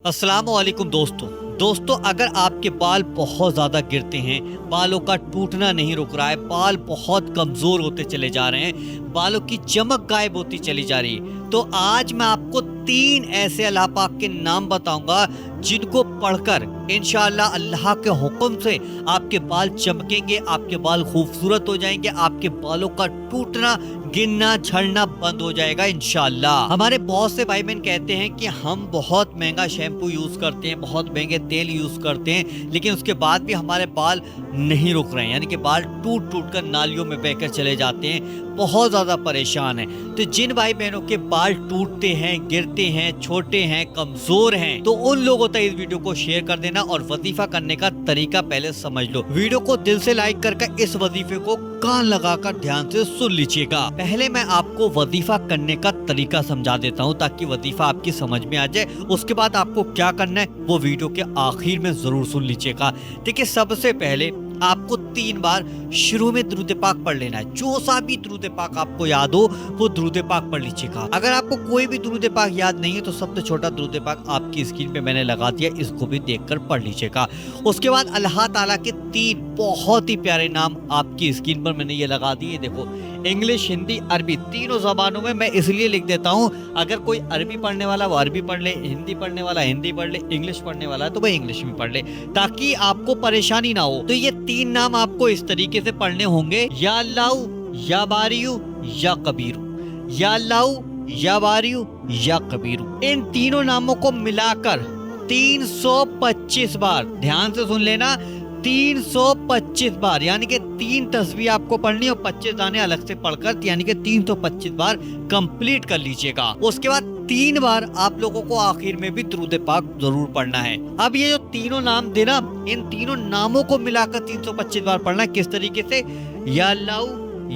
अस्सलामुअलैकुम दोस्तों, अगर आपके बाल बहुत ज़्यादा गिरते हैं, बालों का टूटना नहीं रुक रहा है, बाल बहुत कमज़ोर होते चले जा रहे हैं, बालों की चमक गायब होती चली जा रही है, तो आज मैं आपको 3 ऐसे अल्लाह पाक के नाम बताऊंगा जिनको पढ़कर इंशाअल्लाह अल्लाह के हुक्म से आपके बाल चमकेंगे, आपके बाल खूबसूरत हो जाएंगे, आपके बालों का टूटना गिरना झड़ना बंद हो जाएगा इंशाअल्लाह। हमारे बहुत से भाई बहन कहते हैं कि हम बहुत महंगा शैम्पू यूज करते हैं, बहुत महंगे तेल यूज करते हैं, लेकिन उसके बाद भी हमारे बाल नहीं रुक रहे हैं, यानी कि बाल टूट टूट कर नालियों में बहकर चले जाते हैं, बहुत ज्यादा परेशान है। तो जिन भाई बहनों के बाल टूटते हैं, गिरते हैं, छोटे हैं, कमजोर हैं, तो उन लोगों तक इस वीडियो को शेयर कर देना और वजीफा करने का तरीका पहले समझ लो। वीडियो को दिल से लाइक करके इस वजीफे को कान लगाकर ध्यान से सुन लीजिएगा। पहले मैं आपको वजीफा करने का तरीका समझा देता हूँ ताकि वजीफा आपकी समझ में आ जाए। उसके बाद आपको क्या करना है वो वीडियो के आखिर में जरूर सुन लीजिएगा। देखिए, सबसे पहले आपको 3 बार शुरू में दुरूद पाक पढ़ लेना है। जो सा भी दुरूद पाक आपको याद हो वो दुरूद पाक पढ़ लीजिएगा। अगर आपको कोई भी दुरूद पाक याद नहीं है तो सबसे छोटा दुरूद पाक आपकी स्क्रीन पे मैंने लगा दिया, इसको भी देखकर पढ़ लीजिएगा। उसके बाद अल्लाह ताला के 3 बहुत ही प्यारे नाम आपकी स्क्रीन पर मैंने ये लगा दिए। देखो, इंग्लिश, हिंदी, अरबी, तीनों जबानों में मैं इसलिए लिख देता हूँ, अगर कोई अरबी पढ़ने वाला वो अरबी पढ़ ले, हिंदी पढ़ने वाला हिंदी पढ़ ले, इंग्लिश पढ़ने वाला है तो वह इंग्लिश में पढ़ ले, ताकि आपको परेशानी ना हो। तो ये 3 नाम आपको इस तरीके से पढ़ने होंगे, या अल्लाहु, या बारियु, या कबीरू, या अल्लाहु, या बारियु, या कबीरू। इन तीनों नामों को मिलाकर 325 बार, ध्यान से सुन लेना, 325 बार, यानी कि 3 तस्बीह आपको पढ़नी और 25 दाने अलग से पढ़कर, यानी कि 325 बार कंप्लीट कर लीजिएगा। उसके बाद 3 बार आप लोगों को आखिर में भी दुरूद पाक जरूर पढ़ना है। अब ये जो तीनों नाम देना, इन तीनों नामों को मिलाकर 325 बार पढ़ना। किस तरीके से? या अल्लाहु,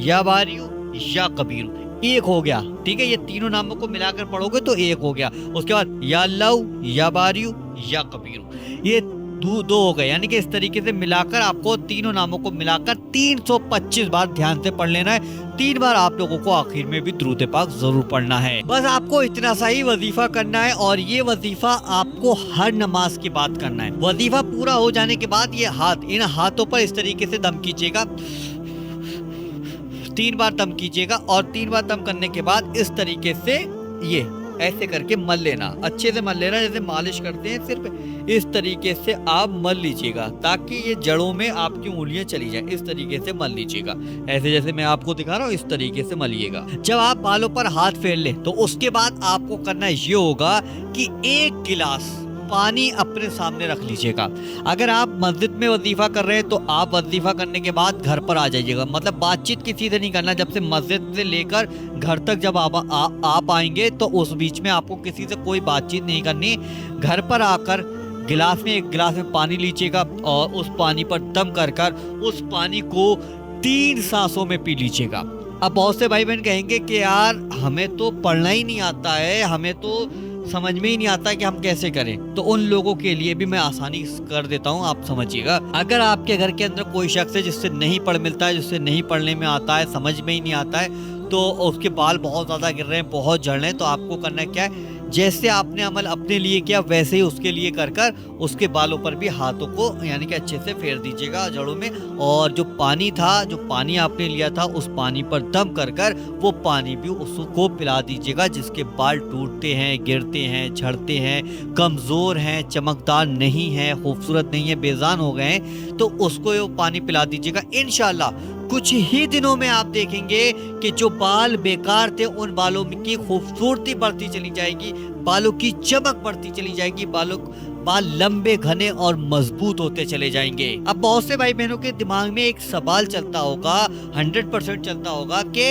या बारियु, या कबीरू, एक हो गया। ठीक है, ये तीनों नामों को मिलाकर पढ़ोगे तो एक हो गया। उसके बाद या अल्लाहु, या बारियु, या कबीरू, ये 2 हो गए, यानी कि इस तरीके से मिलाकर आपको तीनों नामों को मिलाकर 325 बार ध्यान से पढ़ लेना है। 3 बार आप लोगों को आखिर में भी दुरूद पाक जरूर पढ़ना है। बस आपको इतना सा ही वजीफा करना है और ये वजीफा आपको हर नमाज के बाद करना है। वजीफा पूरा हो जाने के बाद ये इन हाथों पर इस तरीके से दम कीजिएगा, 3 बार दम कीजिएगा और 3 बार दम करने के बाद इस तरीके से ये ऐसे करके मल लेना, अच्छे से मल लेना, जैसे मालिश करते हैं, सिर्फ इस तरीके से आप मल लीजिएगा ताकि ये जड़ों में आपकी उंगलियां चली जाएं। इस तरीके से मल लीजिएगा, ऐसे जैसे मैं आपको दिखा रहा हूँ, इस तरीके से मलिएगा। जब आप बालों पर हाथ फेर ले तो उसके बाद आपको करना ये होगा कि 1 गिलास पानी अपने सामने रख लीजिएगा। अगर आप मस्जिद में वजीफा कर रहे हैं तो आप वजीफा करने के बाद घर पर आ जाइएगा, मतलब बातचीत किसी से नहीं करना। जब से मस्जिद से लेकर घर तक जब आप आएंगे तो उस बीच में आपको किसी से कोई बातचीत नहीं करनी। घर पर आकर एक गिलास में पानी लीजिएगा और उस पानी पर दम कर उस पानी को 3 सांसों में पी लीजिएगा। अब बहुत से भाई बहन कहेंगे कि यार हमें तो पढ़ना ही नहीं आता है, हमें तो समझ में ही नहीं आता कि हम कैसे करें। तो उन लोगों के लिए भी मैं आसानी कर देता हूं, आप समझिएगा। अगर आपके घर के अंदर कोई शख्स है जिससे नहीं पढ़ मिलता है, जिससे नहीं पढ़ने में आता है, समझ में ही नहीं आता है, तो उसके बाल बहुत ज्यादा गिर रहे हैं, बहुत झड़ रहे हैं, तो आपको करना क्या है, जैसे आपने अमल अपने लिए किया वैसे ही उसके लिए कर उसके बालों पर भी हाथों को यानी कि अच्छे से फेर दीजिएगा जड़ों में, और जो पानी आपने लिया था उस पानी पर दम कर वो पानी भी उसको पिला दीजिएगा। जिसके बाल टूटते हैं, गिरते हैं, झड़ते हैं, कमजोर हैं, चमकदार नहीं है, खूबसूरत नहीं है, बेजान हो गए हैं, तो उसको वो पानी पिला दीजिएगा। इंशाल्लाह कुछ ही दिनों में आप देखेंगे कि जो बाल बेकार थे उन बालों की खूबसूरती बढ़ती चली जाएगी, बालों की चमक बढ़ती चली जाएगी, बाल लंबे, घने और मजबूत होते चले जाएंगे। अब बहुत से भाई बहनों के दिमाग में एक सवाल चलता होगा, 100% चलता होगा कि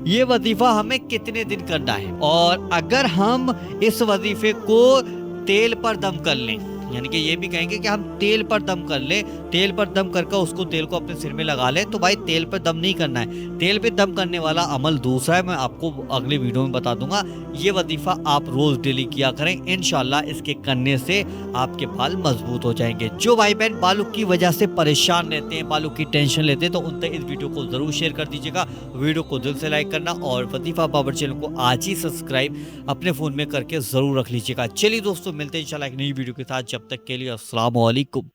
ये वजीफा हमें कितने दिन करना है, और अगर हम इस वजीफे को तेल पर दम कर लें यानी कि ये भी कहेंगे कि हम तेल पर दम कर लें, तेल पर दम करके उसको तेल को अपने सिर में लगा लें, तो भाई तेल पर दम नहीं करना है। तेल पे दम करने वाला अमल दूसरा है, मैं आपको अगली वीडियो में बता दूंगा। ये वजीफा आप रोज डेली किया करें, इंशाल्लाह इसके करने से आपके बाल मजबूत हो जाएंगे। जो भाई बहन बालों की वजह से परेशान रहते हैं, बालों की टेंशन लेते हैं, तो उन तक इस वीडियो को जरूर शेयर कर दीजिएगा। वीडियो को दिल से लाइक करना और वजीफा बाबर चैनल को आज ही सब्सक्राइब अपने फोन में करके जरूर रख लीजिएगा। चलिए दोस्तों, मिलते हैं इंशाल्लाह एक नई वीडियो के साथ। जब तक के लिए अस्सलाम वालेकुम।